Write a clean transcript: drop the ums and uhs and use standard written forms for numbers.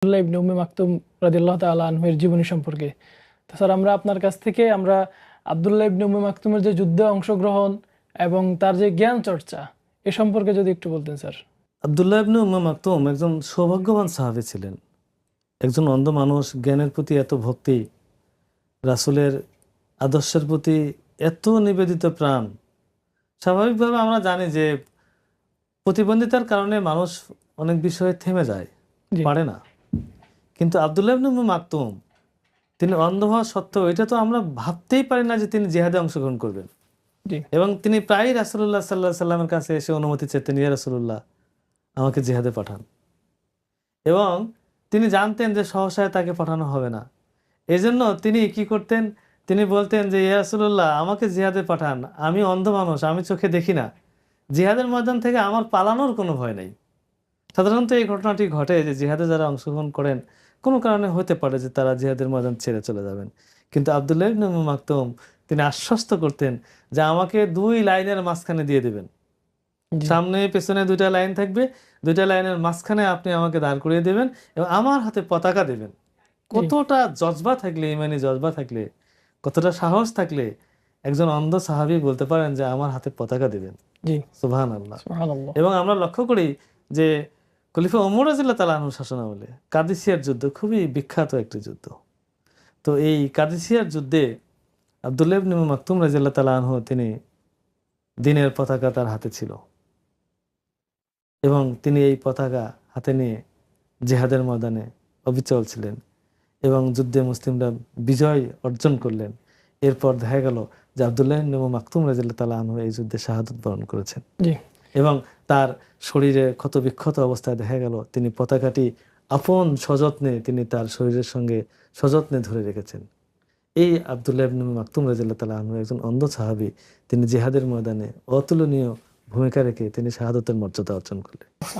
আব্দুল্লাহ ইবনে উম্মে মাকতুম রাদিয়াল্লাহু তাআলা আনহু-এর জীবনী সম্পর্কে। তো স্যার আমরা আপনার কাছ থেকে আব্দুল্লাহ ইবনে উম্মে মাকতুমের যে যুদ্ধে অংশগ্রহণ এবং তার যে জ্ঞান চর্চা এ সম্পর্কে যদি একটু বলতেন স্যার। আব্দুল্লাহ ইবনে উম্মে মাকতুম একজন সৌভাগ্যবান সাহাবী ছিলেন। একজন অন্ধ মানুষ, জ্ঞানের প্রতি এত ভক্তি, রাসূলের আদর্শের প্রতি এত নিবেদিত প্রাণ। স্বাভাবিকভাবে আমরা জানি যে প্রতিবন্ধিতার কারণে মানুষ অনেক বিষয়ে থেমে যায়, জি পারে না। কিন্তু আব্দুল্লাহ ইবনে উম্মে মাকতুম তিনি অন্ধ হওয়া সত্ত্বেও এটা তো আমরা ভাবতেই পারি না যে তিনি জিহাদে অংশগ্রহণ করবেন। জি এবং তিনি প্রায়ই রাসূলুল্লাহ সাল্লাল্লাহু আলাইহি সাল্লামের কাছে এসে অনুমতি চেতেন, ইয়া রাসূলুল্লাহ আমাকে জিহাদে পাঠান। এবং তিনি জানতেন যে সহসায় তাকে পাঠানো হবে না। এজন্য তিনি কি করতেন, তিনি বলতেন যে ইয়া রাসূলুল্লাহ আমাকে জিহাদে পাঠান, আমি অন্ধ মানুষ, আমি চোখে দেখি না, জিহাদের ময়দান থেকে আমার পালানোর কোনো ভয় নেই। সাধারণত এই ঘটনাটি ঘটে যে জিহাদে যারা অংশগ্রহণ করেন কোনো কারণে হতে পারে যে তারা জিহাদের ময়দান ছেড়ে চলে যাবেন। কিন্তু আব্দুল্লাহ ইবনে উম্মে মাকতুম তিনি আশ্বস্ত করতেন যে আমাকে 2 লাইনের মাঝখানে দিয়ে দিবেন। জি সামনে পেছনে 2টা লাইন থাকবে, 2টা লাইনের মাঝখানে আপনি আমাকে দাঁড় করিয়ে দেবেন এবং আমার হাতে পতাকা দেবেন। জি কতটা জজবা থাকলে, ইমানি জজবা থাকলে, কতটা সাহস থাকলে একজন অন্ধ সাহাবী বলতে পারেন যে আমার হাতে পতাকা দেবেন। জি সুবহানাল্লাহ। সুবহানাল্লাহ। এবং আমরা লক্ষ্য করি যে খলিফা ওমর রাদিয়াল্লাহু তাআলা আনহুর শাসনামলে কাদেসিয়ার যুদ্ধ খুবই বিখ্যাত একটি যুদ্ধ। তো এই কাদেসিয়ার যুদ্ধে আব্দুল্লাহ ইবনে উম্মে মাকতুম রাদিয়াল্লাহু তাআলা আনহু তিনি দ্বীনের পতাকা তার হাতে ছিল এবং তিনি এই পতাকা হাতে নিয়ে জিহাদের ময়দানে অবিচল ছিলেন এবং যুদ্ধে মুসলিমরা বিজয় অর্জন করলেন। এরপর দেখা গেল যে আব্দুল্লাহ ইবনে উম্মে মাকতুম রাদিয়াল্লাহু তাআলা আনহু এই যুদ্ধে শাহাদাত বরণ করেছেন জি এবং তার শরীরে ক্ষত বিক্ষত অবস্থায় দেখা গেল তিনি পতাকাটি আপন সযত্নে তিনি তার শরীরের সঙ্গে সযত্নে ধরে রেখেছেন। এই আব্দুল্লাহ ইবনে উম্মে মাকতুম রাদিয়াল্লাহু তাআলা আনহু একজন অন্ধ সাহাবী, তিনি জিহাদের ময়দানে অতুলনীয় ভূমিকা রেখে তিনি শাহাদাতের মর্যাদা অর্জন করলেন।